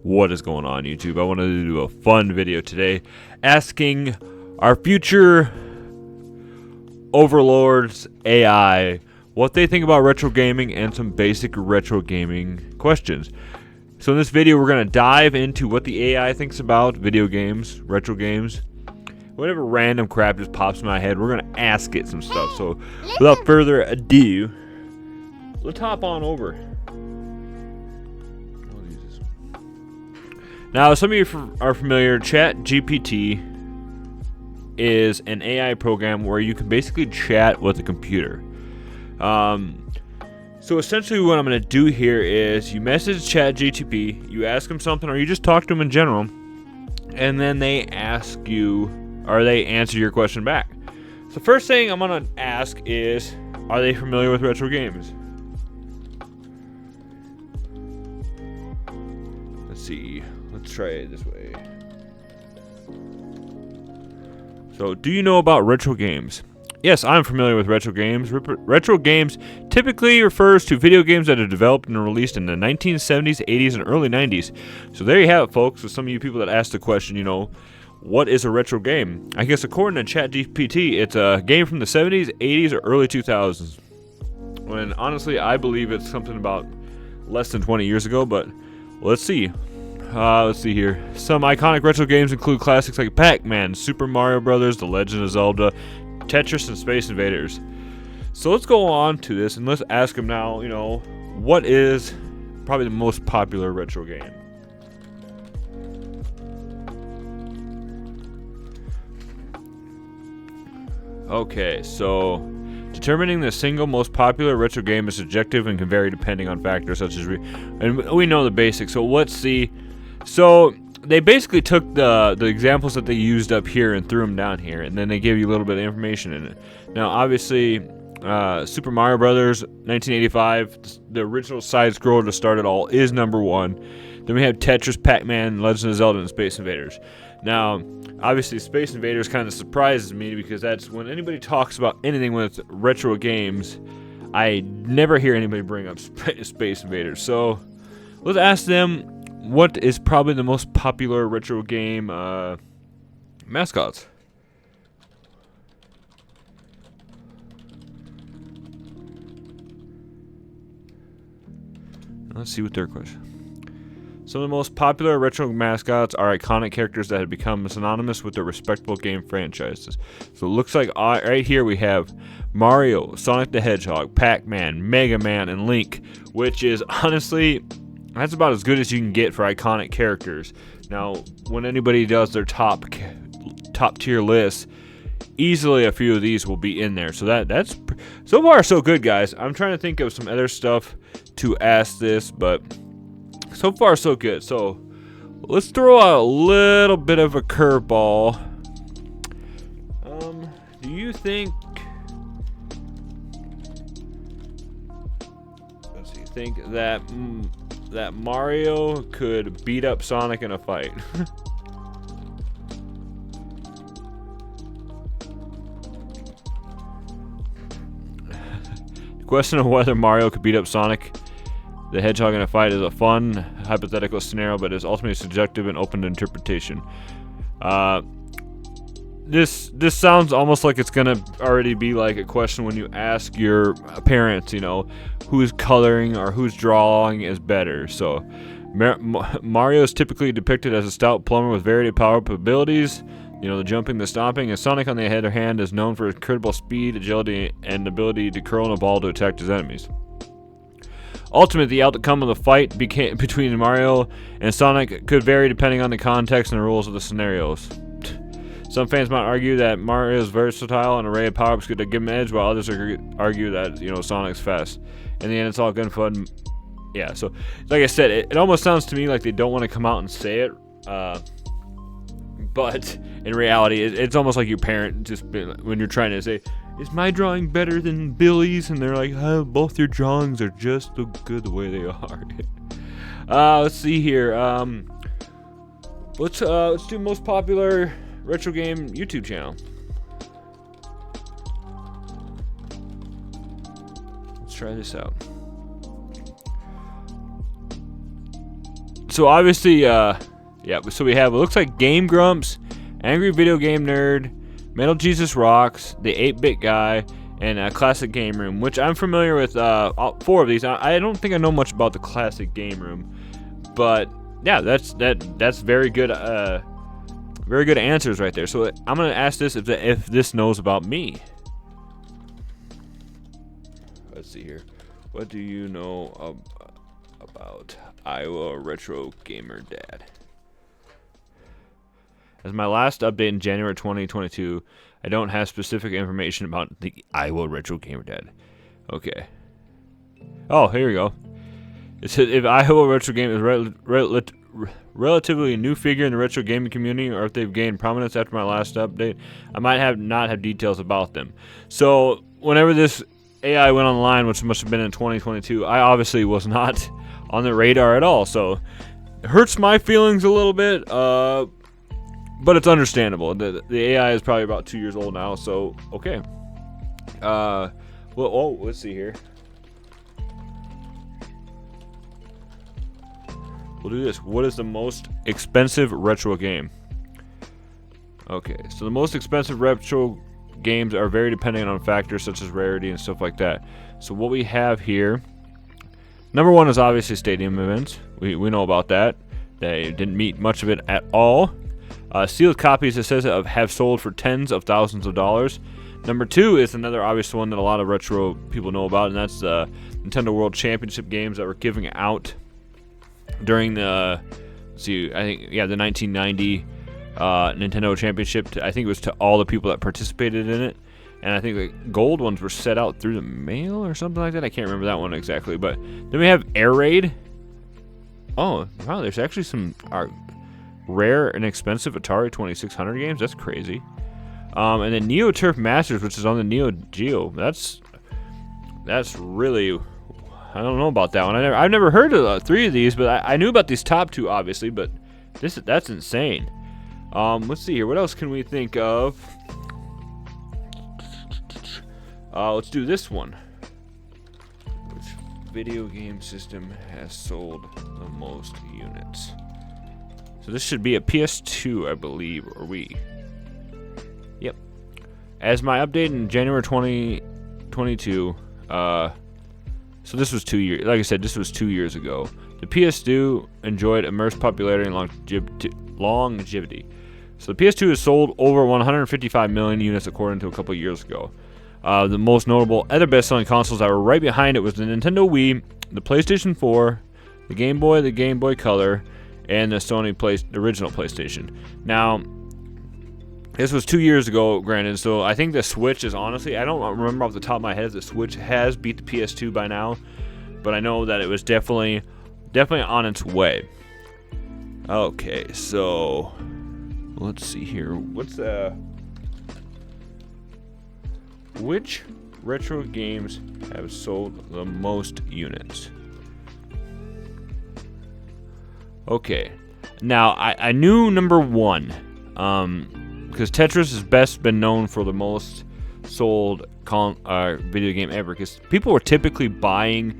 What is going on, YouTube? I wanted to do a fun video today asking our future overlords AI what they think about retro gaming and some basic retro gaming questions. So in this video we're going to dive into what the AI thinks about video games, retro games, whatever random crap just pops in my head. We're going to ask it some stuff. So without further ado, let's hop on over. Now, some of you are familiar, ChatGPT is an AI program where you can basically chat with a computer. So essentially what I'm going to do here is you message ChatGPT, you ask them something, or you just talk to them in general, and then they ask you, or they answer your question back. So first thing I'm going to ask is, are they familiar with retro games? Let's see. Let's try it this way. So, do you know about retro games? Yes, I'm familiar with retro games. Retro games typically refers to video games that are developed and released in the 1970s, 80s, and early 90s. So there you have it, folks. With some of you people that asked the question, you know, what is a retro game? I guess according to ChatGPT, it's a game from the 70s, 80s, or early 2000s. When honestly, I believe it's something about less than 20 years ago, but let's see. Let's see here. Some iconic retro games include classics like Pac-Man, Super Mario Brothers, The Legend of Zelda, Tetris, and Space Invaders. So let's go on to this and let's ask them now, you know, what is probably the most popular retro game? Okay, so determining the single most popular retro game is subjective and can vary depending on factors such as and we know the basics. So let's see. So they basically took the examples that they used up here and threw them down here, and then they give you a little bit of information in it. Now, obviously, Super Mario Brothers, 1985, the original side scroller to start it all, is number one. Then we have Tetris, Pac-Man, Legend of Zelda, and Space Invaders. Now, obviously, Space Invaders kind of surprises me because that's when anybody talks about anything with retro games, I never hear anybody bring up Space Invaders. So let's ask them, what is probably the most popular retro game mascots? Let's see what their question. Some of the most popular retro mascots are iconic characters that have become synonymous with their respectable game franchises. So it looks like right here we have Mario, Sonic the Hedgehog, Pac-Man, Mega Man, and Link, which is honestly, that's about as good as you can get for iconic characters. Now, when anybody does their top tier list, easily a few of these will be in there. So that's so far so good, guys. I'm trying to think of some other stuff to ask this, but so far so good. So let's throw out a little bit of a curveball. Do you think? Let's see. Think that Mario could beat up Sonic in a fight? The question of whether Mario could beat up Sonic the Hedgehog in a fight is a fun hypothetical scenario, but is ultimately subjective and open to interpretation. This sounds almost like it's gonna already be like a question when you ask your parents, you know, who's coloring or who's drawing is better. So Mario is typically depicted as a stout plumber with varied power-up abilities, you know, the jumping, the stomping, and Sonic on the other hand is known for his incredible speed, agility, and ability to curl in a ball to attack his enemies. Ultimately, the outcome of the fight between Mario and Sonic could vary depending on the context and the rules of the scenarios. Some fans might argue that Mario's versatile and array of power-ups could give him an edge, while others argue that, you know, Sonic's fast. In the end, it's all good and fun. Yeah, so like I said, it almost sounds to me like they don't want to come out and say it, but in reality, it's almost like your parent just when you're trying to say, is my drawing better than Billy's? And they're like, oh, both your drawings are just so good the way they are. Let's see here. Let's do most popular retro game YouTube channel. Let's try this out. So obviously, yeah. So we have, it looks like Game Grumps, Angry Video Game Nerd, Metal Jesus Rocks, the 8-Bit Guy, and a Classic Game Room, which I'm familiar with. All 4 of these. I don't think I know much about the Classic Game Room, but yeah, that's very good. Very good answers right there. So I'm gonna ask this if this knows about me. Let's see here. What do you know about Iowa Retro Gamer Dad? As my last update in January 2022, I don't have specific information about the Iowa Retro Gamer Dad. Okay. Oh, here we go. It says if Iowa Retro Game is relatively a new figure in the retro gaming community, or if they've gained prominence after my last update, I might not have details about them. So whenever this AI went online, which must have been in 2022, I obviously was not on the radar at all. So it hurts my feelings a little bit. But it's understandable. The AI is probably about 2 years old now, so okay. Well, let's see here. We'll do this. What is the most expensive retro game? Okay, so the most expensive retro games are very dependent on factors such as rarity and stuff like that. So what we have here, number 1 is obviously stadium events. We know about that. They didn't meet much of it at all. Sealed copies, it says, have sold for tens of thousands of dollars. Number 2 is another obvious one that a lot of retro people know about, and that's the Nintendo World Championship games that were giving out during the, the 1990 Nintendo Championship. I think it was to all the people that participated in it, and I think the gold ones were set out through the mail or something like that. I can't remember that one exactly, but then we have Air Raid. Oh, wow, there's actually some rare and expensive Atari 2600 games. That's crazy. And then Neo Turf Masters, which is on the Neo Geo. That's really, I don't know about that one. I've never heard of 3 of these, but I knew about these top 2 obviously. But that's insane. Let's see here. What else can we think of? Let's do this one. Which video game system has sold the most units? So this should be a PS2, I believe, or Wii. Yep. As my update in January 2022, so this was 2 years. Like I said, this was 2 years ago. The PS2 enjoyed immense popularity and longevity. So the PS2 has sold over 155 million units according to a couple of years ago. The most notable other best-selling consoles that were right behind it was the Nintendo Wii, the PlayStation 4, the Game Boy Color, and the Sony original PlayStation. Now, this was 2 years ago, granted, so I think the Switch is honestly, I don't remember off the top of my head if the Switch has beat the PS2 by now, but I know that it was definitely on its way. Okay, so let's see here. Which retro games have sold the most units? Okay, now I knew number 1, because Tetris has best been known for the most sold video game ever, because people were typically buying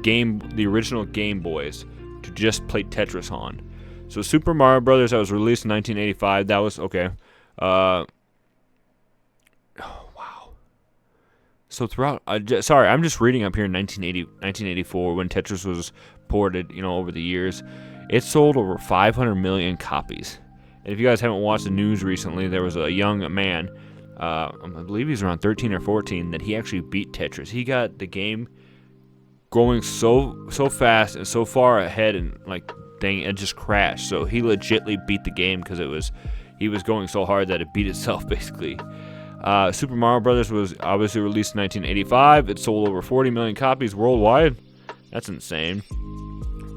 the original Game Boys to just play Tetris on. So Super Mario Brothers, that was released in 1985, that was okay. Oh, wow. So throughout, sorry, I'm just reading up here in 1984 when Tetris was ported, over the years. It sold over 500 million copies. And if you guys haven't watched the news recently, there was a young man, I believe he's around 13 or 14, that he actually beat Tetris. He got the game going so fast and so far ahead, and it just crashed. So he legitimately beat the game because he was going so hard that it beat itself basically. Super Mario Brothers was obviously released in 1985. It sold over 40 million copies worldwide. That's insane.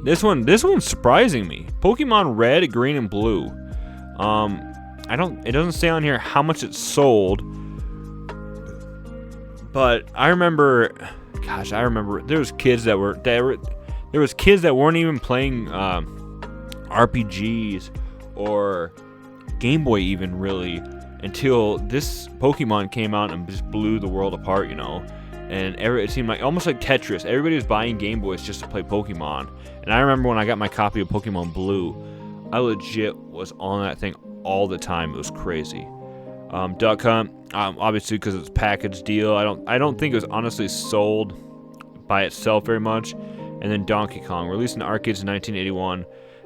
This one's surprising me. Pokemon Red, Green, and Blue. It doesn't say on here how much it sold, but I remember there was kids that weren't even playing RPGs or Game Boy even really until this Pokemon came out and just blew the world apart. and it seemed like almost like Tetris. Everybody was buying Game Boys just to play Pokemon. And I remember when I got my copy of Pokemon Blue, I legit was on that thing all the time. It was crazy. Duck Hunt, obviously because it's a package deal. I don't think it was honestly sold by itself very much. And then Donkey Kong, released in arcades in 1981.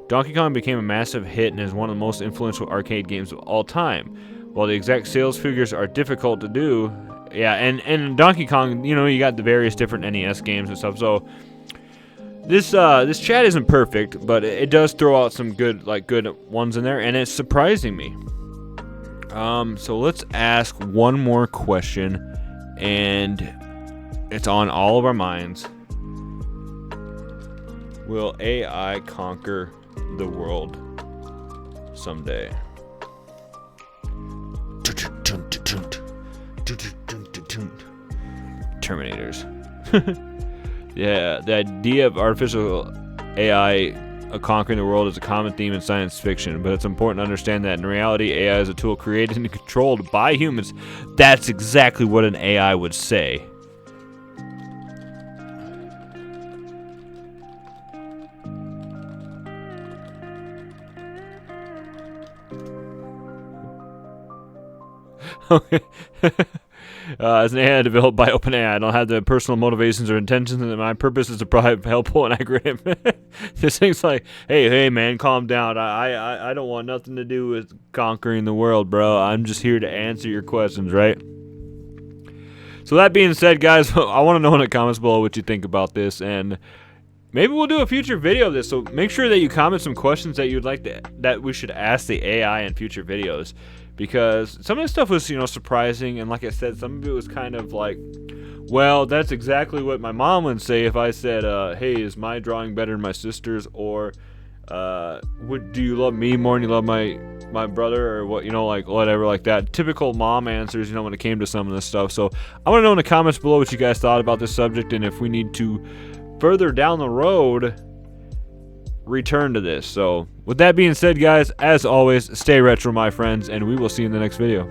Donkey Kong became a massive hit and is one of the most influential arcade games of all time. While the exact sales figures are difficult to do, yeah, and Donkey Kong, you know, you got the various different NES games and stuff. So this chat isn't perfect, but it does throw out some good ones in there, and it's surprising me. So let's ask one more question, and it's on all of our minds. Will AI conquer the world someday? Terminators. Yeah, the idea of artificial AI conquering the world is a common theme in science fiction, but it's important to understand that in reality, AI is a tool created and controlled by humans. That's exactly what an AI would say. Okay. As an AI developed by OpenAI, I don't have the personal motivations or intentions, and my purpose is to provide helpful and accurate. This thing's like, hey, man, calm down. I don't want nothing to do with conquering the world, bro. I'm just here to answer your questions, right? So that being said, guys, I want to know in the comments below what you think about this, and maybe we'll do a future video of this. So make sure that you comment some questions that you'd like that we should ask the AI in future videos. Because some of this stuff was, you know, surprising, and like I said, some of it was kind of like, well, that's exactly what my mom would say if I said, hey, is my drawing better than my sister's, or do you love me more than you love my brother, or what, you know, like whatever, like that. Typical mom answers, you know, when it came to some of this stuff. So I want to know in the comments below what you guys thought about this subject, and if we need to further down the road return to this. So with that being said, guys, as always, stay retro, my friends, and we will see you in the next video.